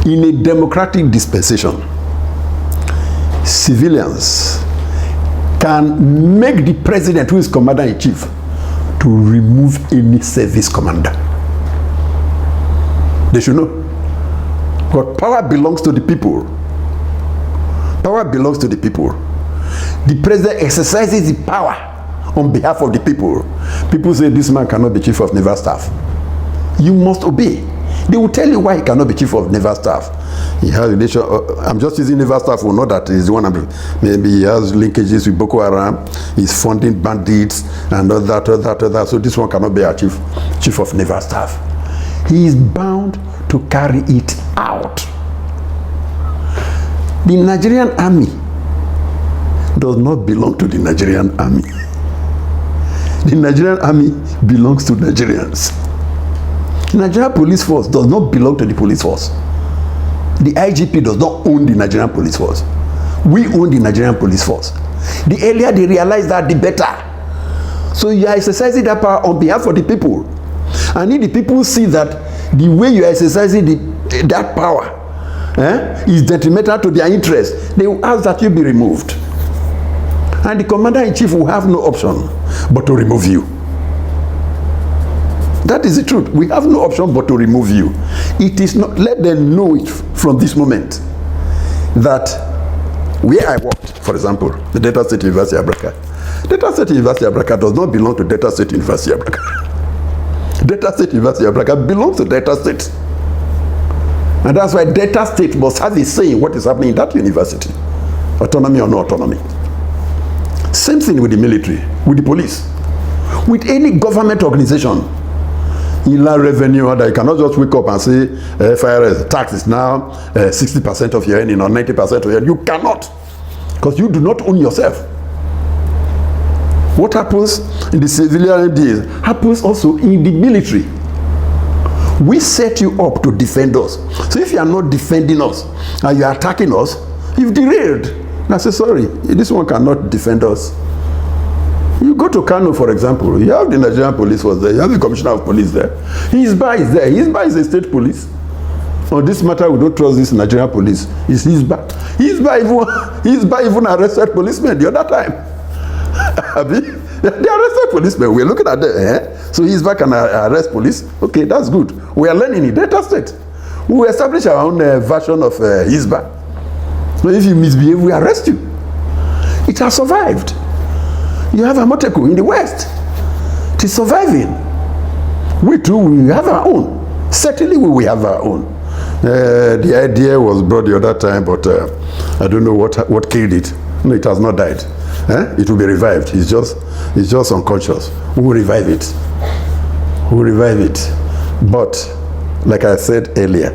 In a democratic dispensation, civilians can make the president, who is commander-in-chief, to remove any service commander. They should know. But power belongs to the people. Power belongs to the people. The president exercises the power on behalf of the people. People say this man cannot be chief of naval staff. You must obey. They will tell you why he cannot be chief of naval staff. He has relation. I'm just using naval staff for not that he's the one. Maybe he has linkages with Boko Haram. He's funding bandits and all that. So this one cannot be a chief of naval staff. He is bound to carry it out. The Nigerian army does not belong to the Nigerian army. The Nigerian army belongs to Nigerians. The Nigerian police force does not belong to the police force. The IGP does not own the Nigerian police force. We own the Nigerian police force. The earlier they realize that, the better. So you are exercising that power on behalf of the people. And if the people see that the way you are exercising that power is detrimental to their interest, they will ask that you be removed. And the commander-in-chief will have no option but to remove you. That is the truth. We have no option but to remove you. It is not, let them know it from this moment that where I worked, for example, the Delta State University of Abraka. Delta State University of Abraka does not belong to Delta State University of Abraka. Delta State University of Abraka belongs to Delta State. And that's why Delta State must have a say in what is happening in that university. Autonomy or no autonomy. Same thing with the military, with the police, with any government organization. Inland revenue, that you cannot just wake up and say FIRS tax is now 60% of your earning or 90% of your earning. You cannot, because you do not own yourself. What happens in the civilian MDAs happens also in the military. We set you up to defend us. So if you are not defending us and you are attacking us, you've derailed. And I say, sorry, this one cannot defend us. You go to Kano, for example, you have the Nigerian police force there, you have the commissioner of police there. Hisba is there. Hisba is a state police. On this matter, we don't trust this Nigerian police. It's Hisba. Hisba even arrested policemen the other time. They arrested policemen. We're looking at them. So Hisba can arrest police. Okay, that's good. We are learning in Delta State. We will establish our own version of Hisba. So if you misbehave, we arrest you. It has survived. You have a Amoteku in the West. It is surviving. We too, we have our own. Certainly we will have our own. The idea was brought the other time, but I don't know what killed it. No, it has not died. It will be revived. It's just unconscious. We will revive it. We will revive it. But, like I said earlier,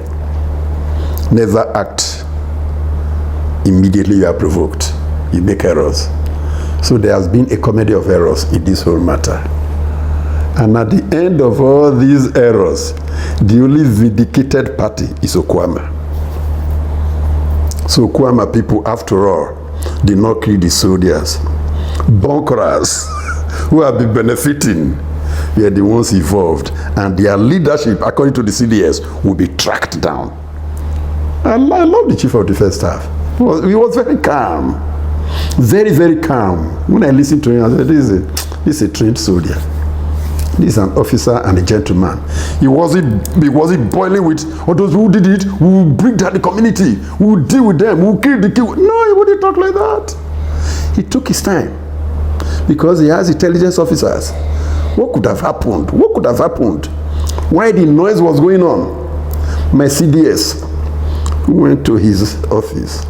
never act immediately you are provoked. You make errors. So there has been a comedy of errors in this whole matter. And at the end of all these errors, the only vindicated party is Okuama. So Okuama people, after all, did not kill the soldiers. Bunkers who have been benefiting were the ones involved. And their leadership, according to the CDS, will be tracked down. And I love the Chief of Defense Staff. He was very calm. Very, very calm. When I listened to him, I said, this is a trained soldier. This is an officer and a gentleman. He wasn't boiling with all those who did it, who will bring down the community, who will deal with them, who will kill the kill. No, he wouldn't talk like that. He took his time because he has intelligence officers. What could have happened? What could have happened? Why the noise was going on? My CDS went to his office,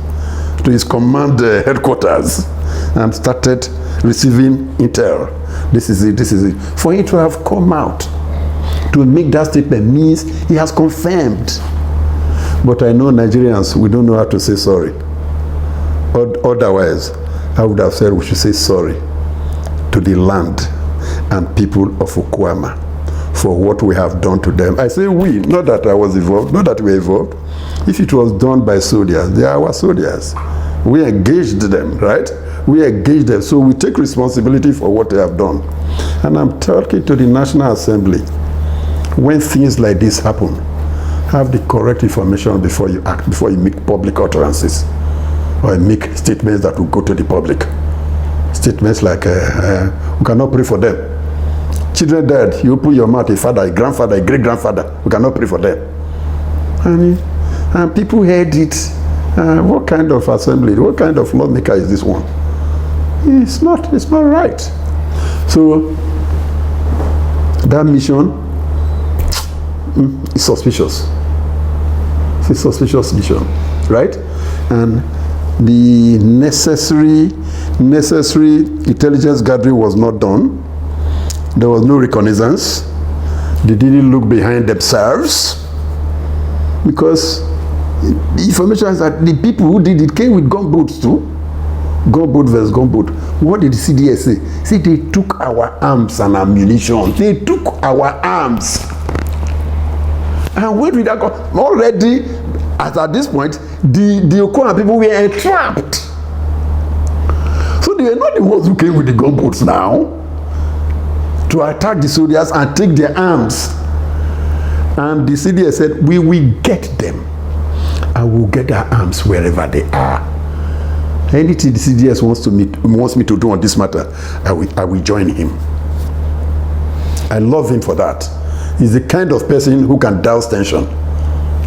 to his command headquarters, and started receiving intel. This is it, this is it. For him to have come out to make that statement means he has confirmed. But I know Nigerians, we don't know how to say sorry. Otherwise, I would have said we should say sorry to the land and people of Okuama for what we have done to them. I say we, not that I was involved, not that we were involved. If it was done by soldiers, they are our soldiers. We engaged them, right? We engaged them, so we take responsibility for what they have done. And I'm talking to the National Assembly. When things like this happen, have the correct information before you act, before you make public utterances or make statements that will go to the public. Statements like, we cannot pray for them. Children dead, you open your mouth, a father, a grandfather, a great-grandfather, we cannot pray for them. And people heard it. What kind of assembly, what kind of lawmaker is this one? It's not right. So, that mission is suspicious. It's a suspicious mission, right? And the necessary intelligence gathering was not done. There was no reconnaissance. They didn't look behind themselves, because the information is that the people who did it came with gunboats too. Gunboat versus gunboat. What did the CDS say? See, they took our arms and ammunition. They took our arms. And where did that go? Already, at this point, the Okuama people were entrapped. So they were not the ones who came with the gunboats now to attack the soldiers and take their arms. And the CDS said, we will get them. I will get their arms wherever they are. Anything the CDS wants me to do on this matter, I will join him. I love him for that. He's the kind of person who can douse tension.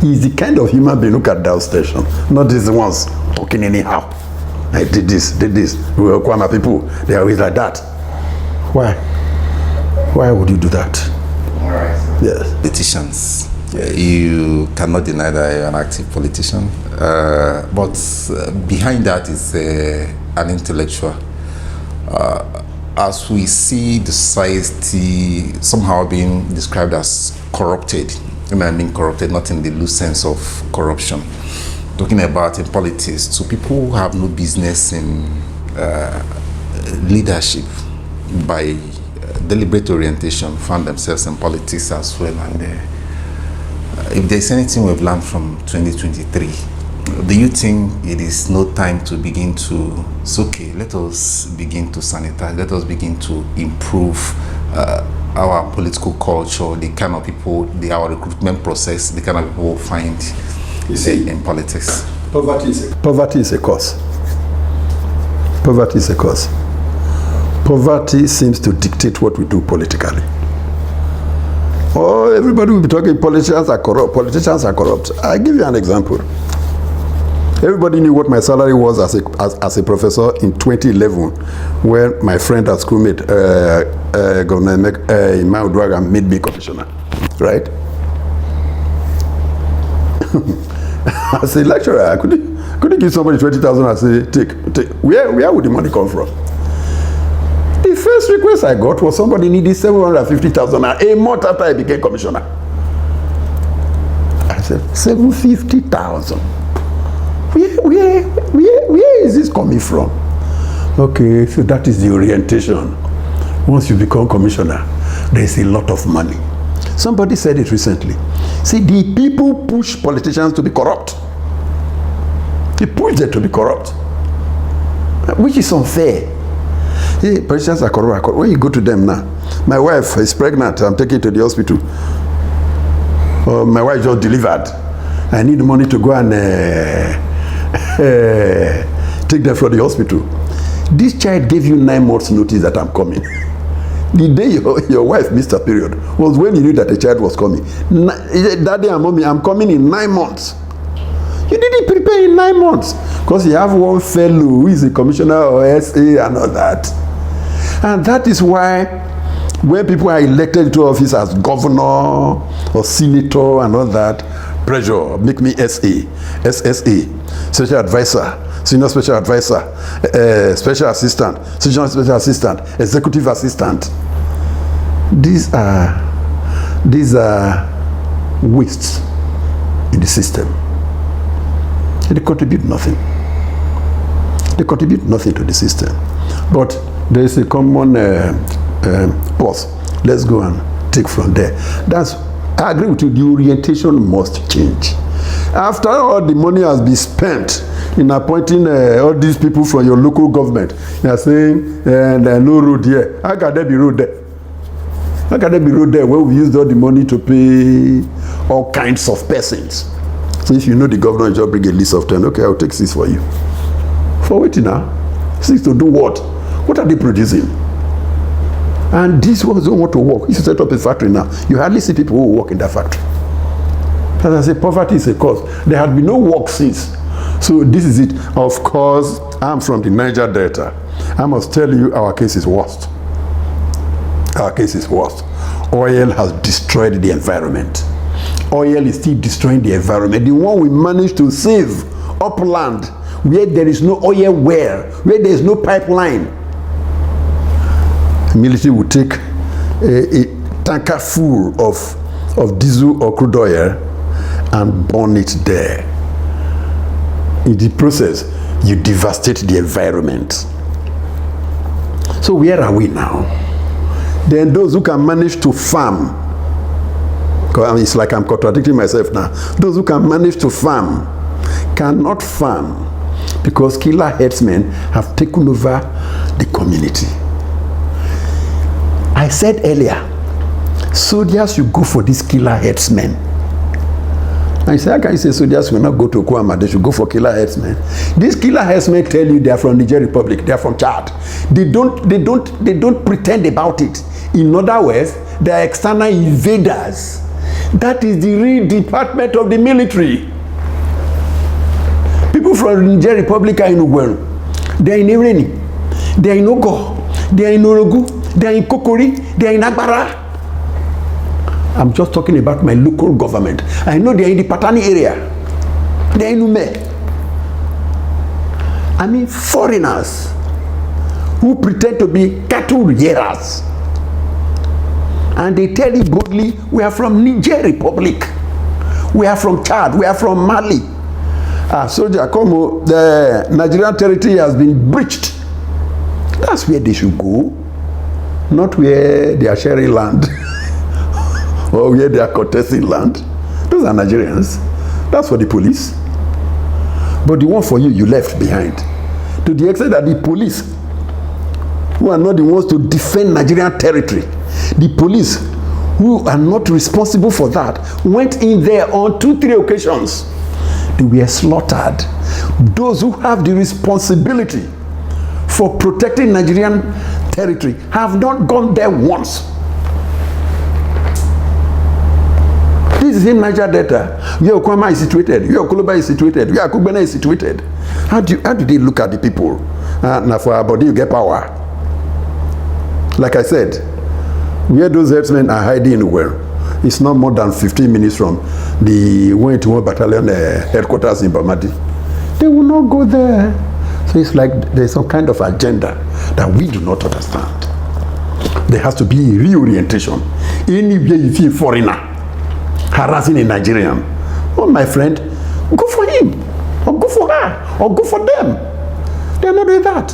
He's the kind of human being who can douse tension. Not these ones talking anyhow. I did this. We were Okuama people. They are always like that. Why? Why would you do that? All right. Yes. Politicians. You cannot deny that you're an active politician. But behind that is an intellectual. As we see the society somehow being described as corrupted, I mean corrupted not in the loose sense of corruption, talking about in politics, so people who have no business in leadership by deliberate orientation found themselves in politics as well. And if there's anything we've learned from 2023, do you think it is no time to begin to, it's okay, let us begin to sanitize, let us begin to improve our political culture, the kind of people, our recruitment process, the kind of people we'll find in politics? Poverty is a cause. Poverty is a cause. Poverty seems to dictate what we do politically. Oh, everybody will be talking politicians are corrupt. Politicians are corrupt. I give you an example. Everybody knew what my salary was as a professor in 2011 when my friend at schoolmate, Governor Muoboghare, made me commissioner, right? As a lecturer, I couldn't give somebody 20,000 and say, take. Where would the money come from? The first request I got was somebody needed 750,000 a month after I became commissioner. I said, 750,000. Where is this coming from? Okay, so that is the orientation. Once you become commissioner, there is a lot of money. Somebody said it recently. See, the people push politicians to be corrupt. They push them to be corrupt, which is unfair. Hey, politicians are corrupt. When you go to them now, my wife is pregnant, I'm taking her to the hospital. My wife just delivered. I need money to go and take them from the hospital. This child gave you 9 months notice that I'm coming. The day your wife missed her period was when you knew that the child was coming. Daddy and mommy, I'm coming in 9 months. You didn't prepare in 9 months because you have one fellow who is a commissioner or SA and all that. And that is why when people are elected to office as governor or senator and all that, pressure, make me SA, SSA, special advisor, senior special advisor, special assistant, senior special assistant, executive assistant. These are wastes in the system. They contribute nothing. They contribute nothing to the system. But there is a common pause. Let's go and take from there. I agree with you, the orientation must change. After all the money has been spent in appointing all these people from your local government, you are saying, no road here. How can there be road there? How can there be road there when we used all the money to pay all kinds of persons. So if you know the governor, just bring a list of 10. Okay, I'll take 6 for you. For waiting now. 6 to do what? What are they producing? And these ones don't want to work. If you set up a factory now, you hardly see people who work in that factory. As I say, poverty is a cause. There had been no work since. So this is it. Of course, I'm from the Niger Delta. I must tell you, our case is worst. Our case is worst. Oil has destroyed the environment. Oil is still destroying the environment. The one we managed to save upland, where there is no oil well, where there is no pipeline. The military will take a tanker full of diesel or crude oil and burn it there. In the process, you devastate the environment. So where are we now? Then those who can manage to farm, it's like I'm contradicting myself now. Those who can manage to farm cannot farm because killer herdsmen have taken over the community. I said earlier, soldiers should go for these killer herdsmen. I said, how can you say soldiers will not go to Okuama? They should go for killer herdsmen. These killer herdsmen tell you they are from Niger Republic, they are from Chad. They don't pretend about it. In other words, they are external invaders. That is the real department of the military. People from Niger Republic are in Uweru. They are in Ireni. They are in Ogo. They are in Orogu. They are in Kokori. They are in Agbara. I'm just talking about my local government. I know they are in the Patani area. They are in Ume. I mean foreigners who pretend to be cattle rearers. And they tell you boldly, we are from Niger Republic. We are from Chad. We are from Mali. Soldier Como, the Nigerian territory has been breached. That's where they should go. Not where they are sharing land. Or where they are contesting land. Those are Nigerians. That's for the police. But the one for you, you left behind. To the extent that the police, who are not the ones to defend Nigerian territory, the police, who are not responsible for that, went in there on 2-3 occasions. They were slaughtered. Those who have the responsibility for protecting Nigerian territory have not gone there once. This is in Niger Delta, where Okuama is situated, where Okoloba is situated, where Akugbena is situated. How do they look at the people? Now for our body, you get power. Like I said, where those herdsmen are hiding well, it's not more than 15 minutes from the 181 Battalion headquarters in Bamadi. They will not go there. So it's like there's some kind of agenda that we do not understand. There has to be a reorientation. Anywhere you feel foreigner harassing a Nigerian, oh my friend, go for him, or go for her, or go for them. They are not doing that.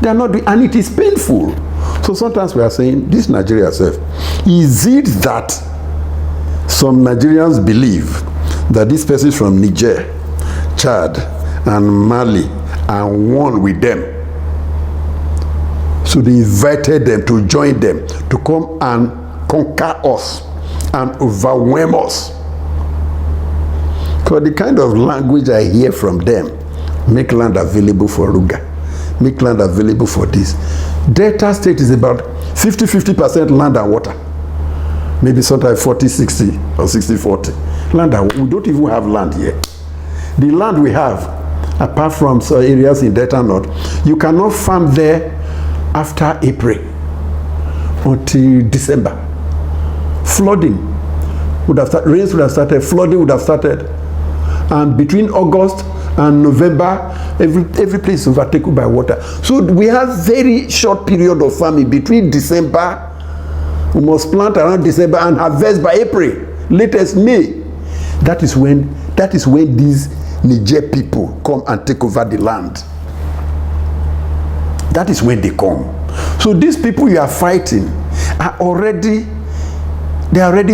They are not doing, and it is painful. So sometimes we are saying, this Nigeria itself, is it that some Nigerians believe that this person from Niger, Chad, and Mali are one with them? So they invited them to join them, to come and conquer us and overwhelm us. Because the kind of language I hear from them, make land available for Ruga, make land available for this. Delta State is about 50% land and water. Maybe sometimes 40-60 or 60-40. Land and we don't even have land here. The land we have, apart from some areas in Delta North, you cannot farm there after April until December. Flooding would have started, rains would have started, flooding would have started. And between August and November, every place is overtaken by water. So we have very short period of farming between December. We must plant around December and harvest by April, latest May. That is when these Niger people come and take over the land. That is when they come. So these people you are fighting are already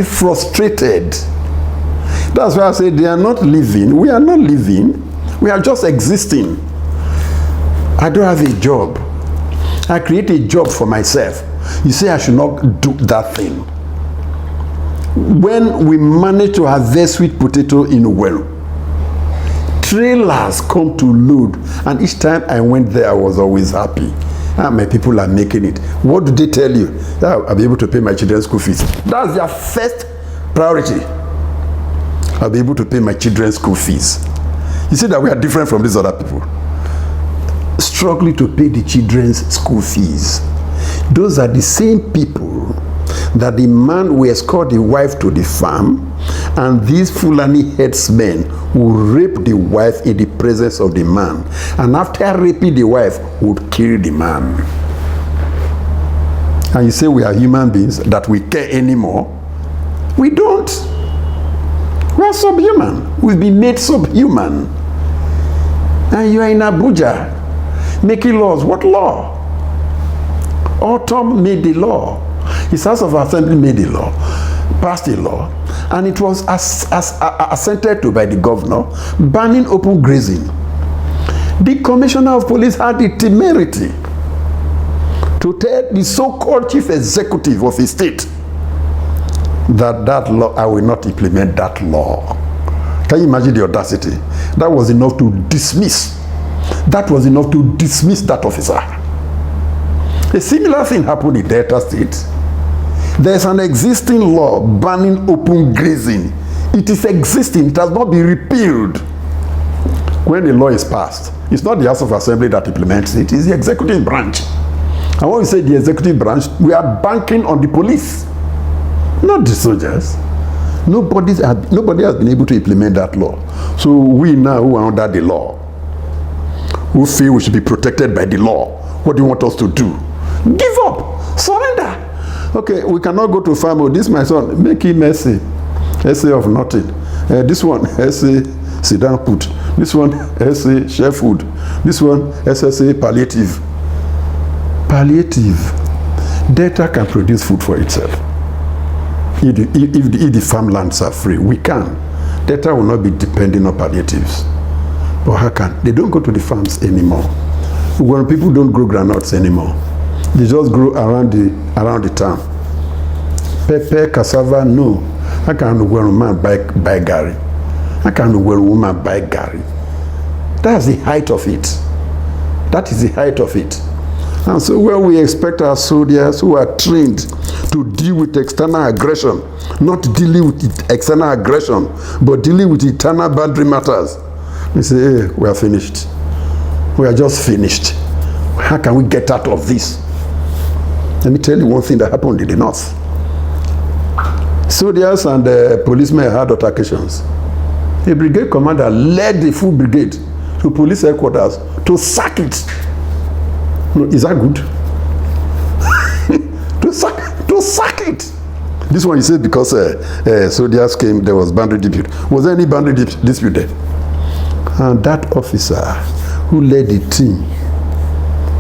frustrated. That's why I say they are not living. We are not living. We are just existing. I don't have a job. I create a job for myself. You say I should not do that thing. when we manage to harvest sweet potato in Uwelu, trailers come to load, and each time I went there, I was always happy. My people are making it. What do they tell you? I'll be able to pay my children's school fees. That's their first priority. I'll be able to pay my children's school fees. You see that we are different from these other people. Struggling to pay the children's school fees. Those are the same people that the man will escort the wife to the farm, and these Fulani headsmen will rape the wife in the presence of the man, and after raping the wife would kill the man. And you say we are human beings, that we care anymore? We don't. We are subhuman. We've been made subhuman. And you are in Abuja making laws. What law? Autumn made the law. His House of Assembly made a law, passed a law, and it was assented to by the governor, banning open grazing. The commissioner of police had the temerity to tell the so-called chief executive of a state that law, I will not implement that law. Can you imagine the audacity? That was enough to dismiss. That was enough to dismiss that officer. A similar thing happened in Delta State. There's an existing law banning open grazing. It is existing. It has not been repealed. When the law is passed, it's not the House of Assembly that implements it, it's the executive branch. And when we say the executive branch, we are banking on the police, not the soldiers. Nobody has been able to implement that law. So we now who are under the law, who feel we should be protected by the law, what do you want us to do? Give up, surrender. Okay, we cannot go to farm. Oh, this my son, make him essay of nothing. This one essay sit down put. This one essay share food. This one essay palliative. Palliative. Data can produce food for itself. If the farmlands are free, we can. Data will not be depending on palliatives. But how can? They don't go to the farms anymore. When people don't grow groundnuts anymore, they just grow around the town. Pepper, cassava, no. How can a man buy gari? How can a woman buy gari? That's the height of it. That is the height of it. And so when we expect our soldiers who are trained to deal with external aggression, not dealing with external aggression, but dealing with internal boundary matters, we say, hey, we are finished. We are just finished. How can we get out of this? Let me tell you one thing that happened in the north. Soldiers and policemen had altercations. A brigade commander led the full brigade to police headquarters to sack it. No, is that good? to sack it. This one you said because soldiers came, there was boundary dispute. Was there any boundary dispute there? And that officer who led the team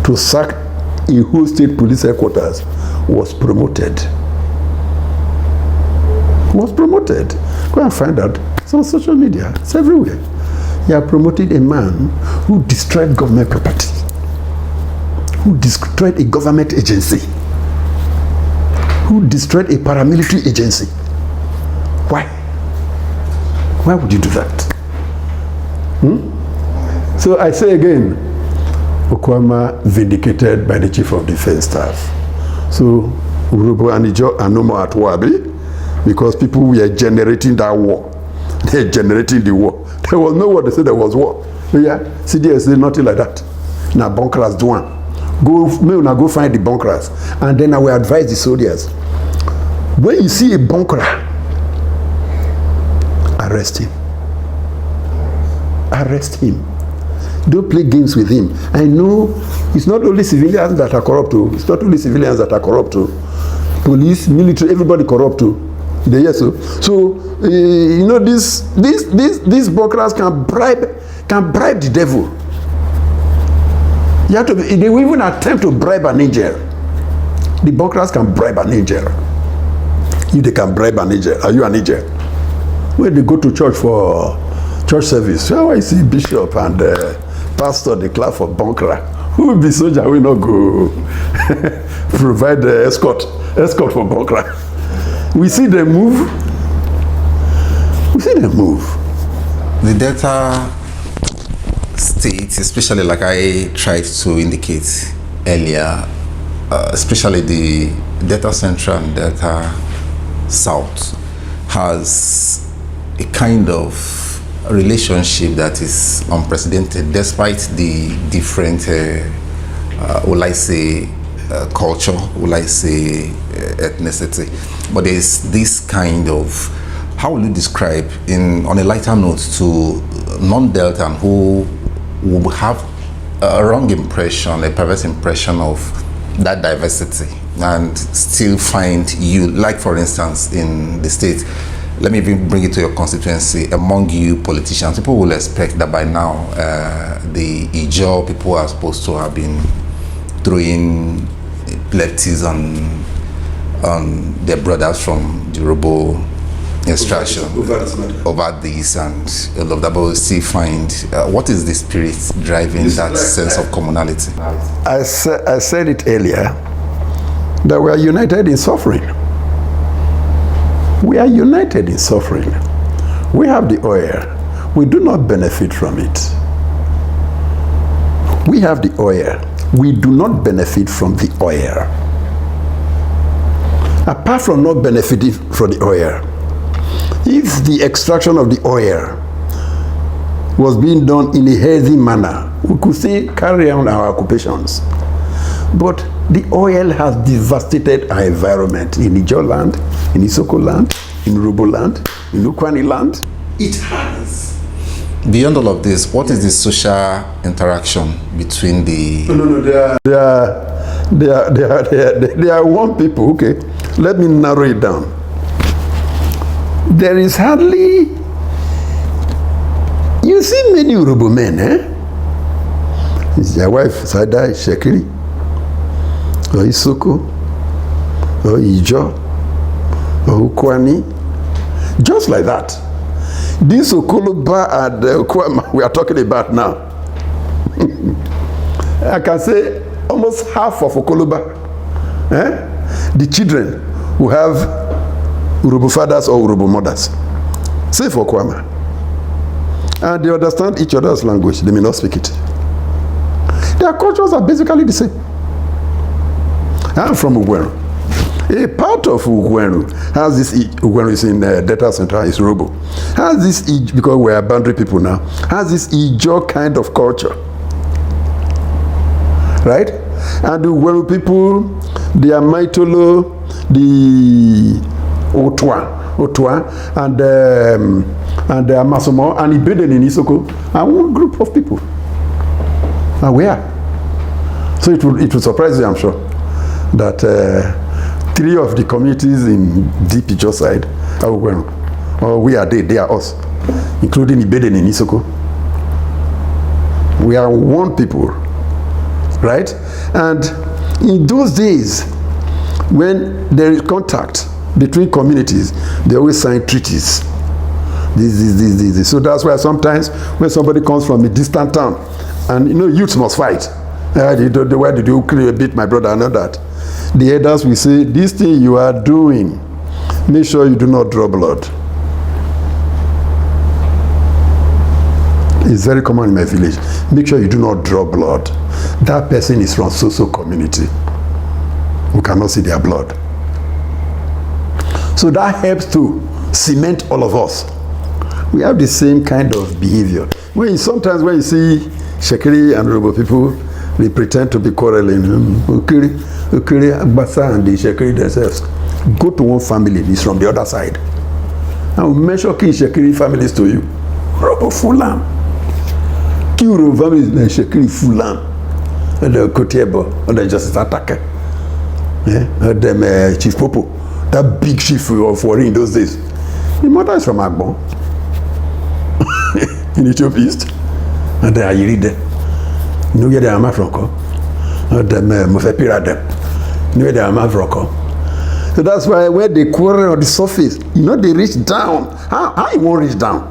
to sack a whole state police headquarters was promoted. Go and find out. It's on social media. It's everywhere. You have promoted a man who destroyed government property, who destroyed a government agency, who destroyed a paramilitary agency. Why? Why would you do that? So I say again, Okuama vindicated by the Chief of Defense Staff. So Urobo and Ijo are no more at Wabi because people were generating that war. They're generating the war. There was no war, they said there was war. Yeah, CDS said nothing like that. Now bunkers do one. Go find the bunkers. And then I will advise the soldiers. When you see a bunker, arrest him. Arrest him. Don't play games with him. I know it's not only civilians that are corrupt too. It's not only civilians that are corrupt too. Police, military, everybody corrupt too. Yes, so you know these bunkers can bribe the devil. You have to be, they will even attempt to bribe an angel. The bunkers can bribe an angel. If they can bribe an angel, are you an angel? When they go to church for church service, how I see bishop and pastor declare for bunker. Who will be soldier will not go provide the escort for bunker. We see them move. We see them move. The Delta states, especially like I tried to indicate earlier, especially the Delta Central and Delta South, has a kind of relationship that is unprecedented, despite the different, will I say, culture, will I say, ethnicity. But there's this kind of, how will you describe, on a lighter note, to non-Deltan who will have a wrong impression, a perverse impression of that diversity, and still find you, like for instance in the state, let me even bring it to your constituency, among you politicians, people will expect that by now the Ijaw people are supposed to have been throwing lefties on their brothers from the Yoruba extraction over this and all of that, but we still find, what is the spirit driving that sense of commonality? I said it earlier, that we are united in suffering. We are united in suffering. We have the oil. We do not benefit from it. We have the oil. We do not benefit from the oil. Apart from not benefiting from the oil, if the extraction of the oil was being done in a healthy manner, we could still carry on our occupations. But the oil has devastated our environment in Ijaw land, in Isoko land, in Yoruba land, in Ukwani land. It has. Beyond all of this, what is the social interaction between the... They are one people, okay? Let me narrow it down. There is hardly... You see many Yoruba men, It's their wife, Sada, Shekiri, or Isoko, or Ijaw, or Ukwani, just like that. This Okoloba and Okuama we are talking about now, I can say almost half of Okoloba, the children who have Yoruba fathers or Yoruba mothers, save for Okuama. And they understand each other's language, they may not speak it. Their cultures are basically the same. I'm from Ugweru. A part of Ugweru has this, Ugweru is in Delta Central, is Robo, has this, because we are boundary people now, has this Ijaw kind of culture. Right? And the Ugweru people, they are Maitolo, the Otwa, and Masomo, and Ibeden in Isoko, and one group of people. And where? So it will surprise you, I'm sure, that 3 of the communities in deep Ijaw side are Ugweru. Or we are they are us, including Ibeden in Isoko. We are one people, right? And in those days, when there is contact between communities, they always sign treaties. This. So that's why sometimes when somebody comes from a distant town, and youths must fight. Why did you beat my brother and all that? The elders will say, this thing you are doing, make sure you do not draw blood. It's very common in my village. Make sure you do not draw blood. That person is from so-so community. We cannot see their blood. So that helps to cement all of us. We have the same kind of behavior. Sometimes when you see Shekiri and Yoruba people, they pretend to be quarreling. Okiri, Agbasa and the Shekiri themselves. Go to one family, it's from the other side. I will mention key Shekiri families to you. Yoruba Fulam. Key Yoruba families like Shekiri Fulam. And the Kotiebo, and the Justice Attacker. And them Chief Popo. That big chief of Warri in those days. The mother is from Agbon. In Ethiopia East. And then you read them. You get the Amafroko. And them Mufepira them. You get the Amafroko. So that's why when they quarrel on the surface, they reach down. How you won't reach down?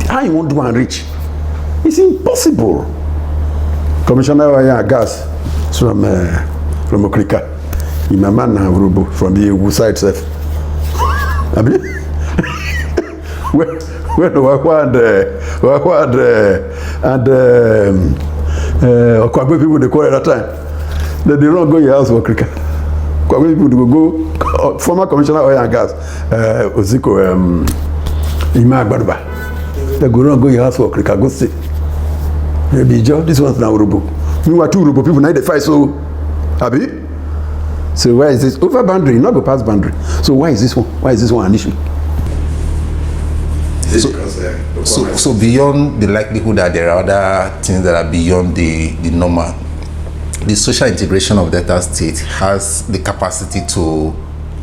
How you won't do and reach? It's impossible. Commissioner Waya Gas from Okrika. In my man Urubu from the Wu side self. when Wakwa and Okuama people they call it at that time, they don't go your house for cricket. Okuama people go former commissioner oil and gas, Oziko Ima Agbaduba. They go your house for cricket. Go see. Maybe this one's now Urubu. You are two Urubu people now they fight so. Abi? So why is this over boundary, not go past boundary? So why is this one? Why is this one an issue? So beyond the likelihood that there are other things that are beyond the normal, the social integration of Delta State has the capacity to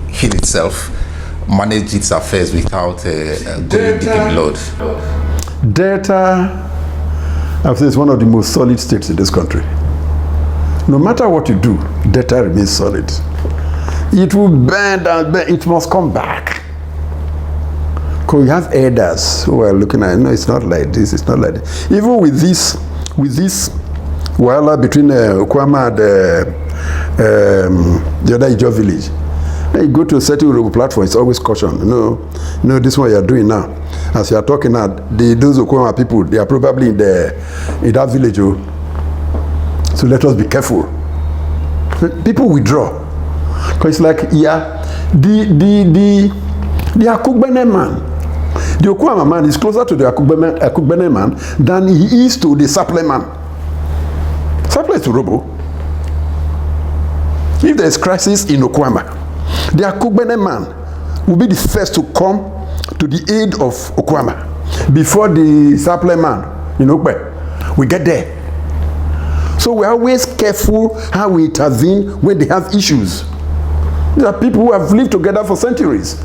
heal itself, manage its affairs without going deep in blood. Delta, I've said, is one of the most solid states in this country. No matter what you do, Delta remains solid. It will bend and bend. It must come back. Because we have elders who are looking at it. No, it's not like this. It's not like this. Even with this wahala between Okuama and the other Ijaw village, when you go to a certain Urobo platform, it's always caution. No, this one you are doing now. As you are talking now, those Okuama people, they are probably in that village. So let us be careful. People withdraw. Because it's like, the Akugbene man, the Okuama man is closer to the Akugbene man than he is to the Saple man. Saple is to Urobo. If there is crisis in Okuama, the Akugbene man will be the first to come to the aid of Okuama before the Saple man in Okpe. We get there. So we're always careful how we intervene when they have issues. There are people who have lived together for centuries.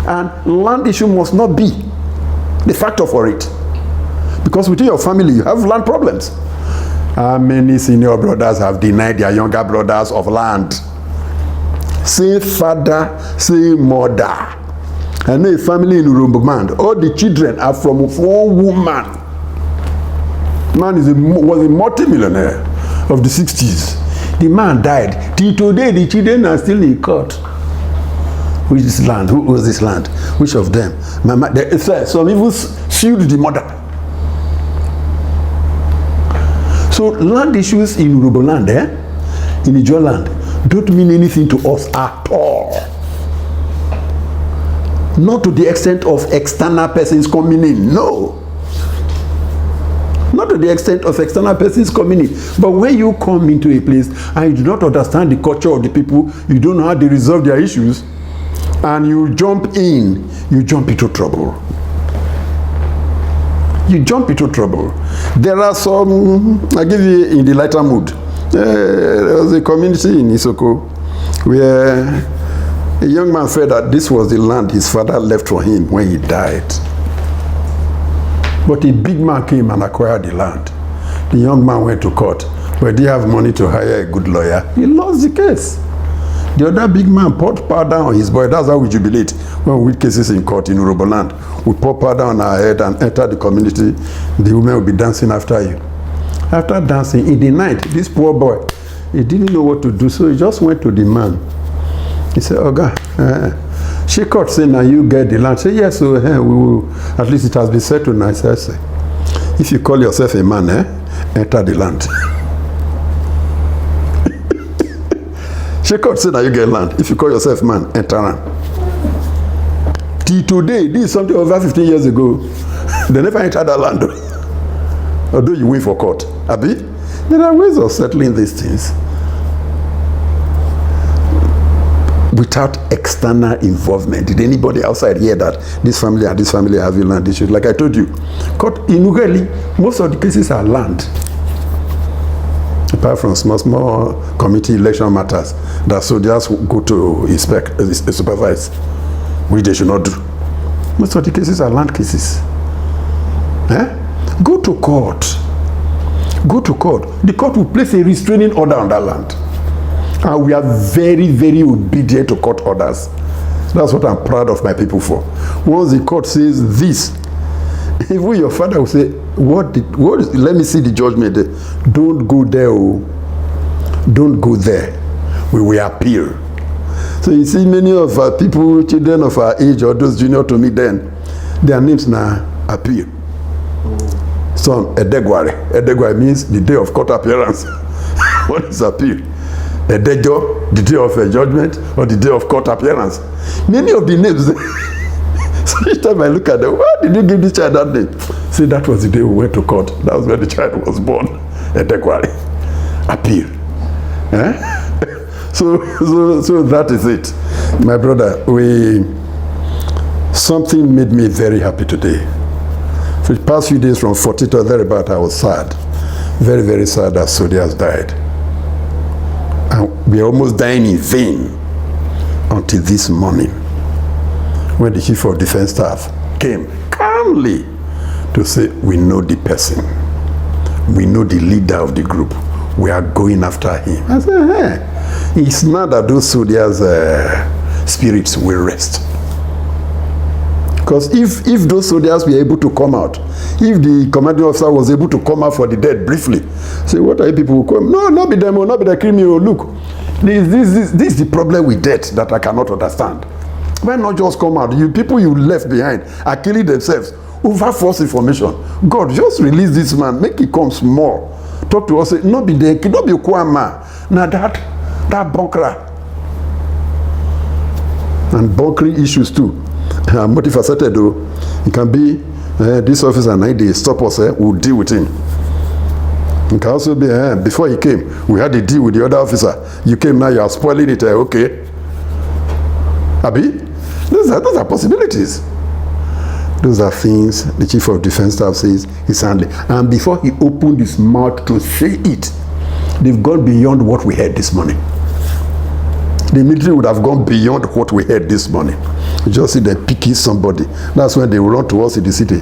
And land issue must not be the factor for it. Because within your family, you have land problems. How many senior brothers have denied their younger brothers of land? Same father, same mother. I know a family in Urumbu, all the children are from one woman. Man was a multi-millionaire of the 60s. The man died. Till today, the children are still in court. Which is land? Who owns this land? Which of them? Some even sued the mother. So land issues in Urobo land, in Ijaw land, don't mean anything to us at all. Not to the extent of external persons coming in. No. Not to the extent of external persons coming in. But when you come into a place and you do not understand the culture of the people, you don't know how they resolve their issues, and you jump in, you jump into trouble. You jump into trouble. There are some, I give you in the lighter mood. There was a community in Isoko where a young man felt that this was the land his father left for him when he died. But a big man came and acquired the land. The young man went to court, but didn't have money to hire a good lawyer. He lost the case. The other big man poured powder on his boy. That's how we jubilate when we win cases in court in Urobo land. We pour powder on our head and enter the community. The women will be dancing after you. After dancing, in the night, this poor boy, he didn't know what to do, so he just went to the man. He said, Oga, she court say, now you get the land. Say, yes, so we will, at least it has been settled now. I say, if you call yourself a man, enter the land. She court say, now you get land. If you call yourself man, enter land. Till today, this is something over 15 years ago. They never entered that land. Although you win for court. Abi? There are ways of settling these things without external involvement. Did anybody outside hear that this family and this family have land issues? Like I told you, court in Ughelli, most of the cases are land. Apart from small committee election matters that soldiers go to inspect, supervise, which they should not do. Most of the cases are land cases. Go to court. Go to court. The court will place a restraining order on that land. And we are very, very obedient to court orders. That's what I'm proud of my people for. Once the court says this, even your father will say, let me see the judgment there. Don't go there, oh. Don't go there. We will appeal. So you see many of our people, children of our age or those junior to me then, their names now appear. Some Edegware. Edegware means the day of court appearance. What is appeal? Edejo, the day of a judgment, or the day of court appearance. Many of the names. So each time I look at them, why did you give this child that name? See, that was the day we went to court. That was when the child was born. Edegware. Appeal. So that is it. My brother, something made me very happy today. For the past few days from 40 to thereabout, I was sad. Very, very sad that soldiers died. And we are almost dying in vain until this morning, when the Chief of Defense Staff came calmly to say, we know the person. We know the leader of the group. We are going after him. I said, it's not that those soldiers' spirits will rest. Because if those soldiers were able to come out, if the commanding officer was able to come out for the dead briefly, say, what are you people who come? No, not be them, not be the criminal. Look, this is the problem with death that I cannot understand. Why not just come out? You people you left behind are killing themselves over false information. God, just release this man, make it come small. Talk to us, say, not be the, not be Okuama. Now that bunkra. And bunkering issues too. Multifaceted though. It can be this officer and they stop us, we'll deal with him. It can also be before he came, we had a deal with the other officer. You came now, you are spoiling it, okay. Abi? Those are possibilities. Those are things the Chief of Defense Staff says he's handling. And before he opened his mouth to say it, they've gone beyond what we heard this morning. The military would have gone beyond what we heard this morning. You just see them picking somebody. That's when they will run to us in the city.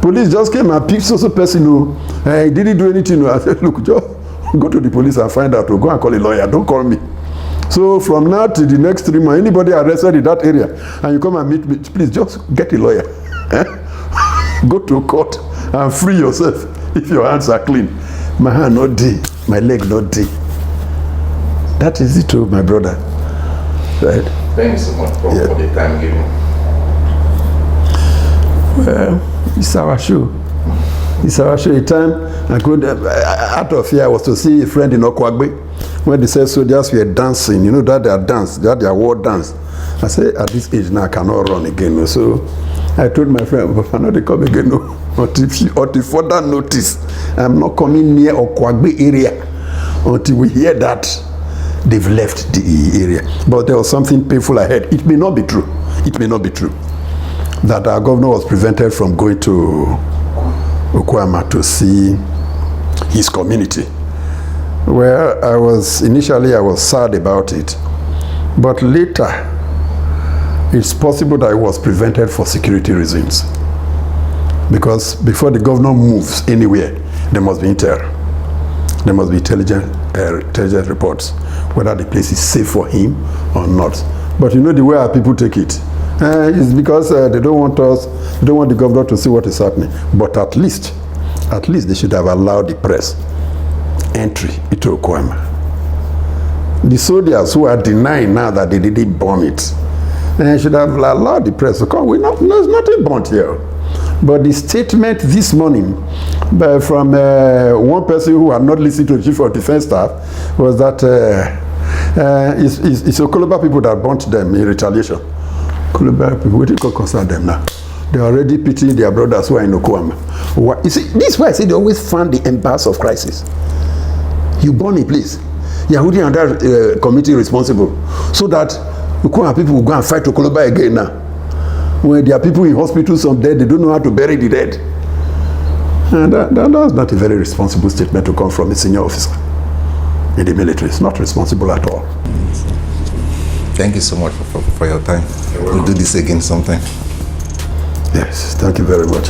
Police just came and picked so person who he didn't do anything. I said, look, just go to the police and find out. Or go and call a lawyer. Don't call me. So from now to the next 3 months, anybody arrested in that area, and you come and meet me, please just get a lawyer. Go to court and free yourself if your hands are clean. My hand not day, my leg not day. That is it too, my brother. Right? Thank you so much for the time given. Well, it's our show. It's our show. A time I could, out of here, I was to see a friend in Okwagbe when they said soldiers were dancing. You know that they are dance, that they are war dance. I said, at this age now, I cannot run again. So I told my friend, but I'm not to come again. No. Until further notice, I'm not coming near Okwagbe area until we hear that they've left the area. But there was something painful ahead. It may not be true. It may not be true that our governor was prevented from going to Okuama to see his community. Well, initially I was sad about it, but later it's possible that it was prevented for security reasons. Because before the governor moves anywhere, there must be intel. There must be intelligence reports whether the place is safe for him or not. But you know the way our people take it. It's because they don't want the governor to see what is happening. But at least they should have allowed the press entry into Okuama. The soldiers who are denying now that they didn't bomb it, should have allowed the press to come. There's nothing burnt here. But the statement this morning from one person who had not listened to the Chief of Defense Staff was that it's Okoloba people that burnt them in retaliation. Okoloba people, what do you concern them now? They're already pitying their brothers who are in Okuama. You see, this is why I say they always find the embers of crisis. You burn a place. You are holding another committee responsible so that Okuama people will go and fight Okoloba again now. When there are people in hospitals, some dead, they don't know how to bury the dead. And that's not a very responsible statement to come from a senior officer in the military. It's not responsible at all. Thank you so much for your time. We'll do this again sometime. Yes, thank you very much.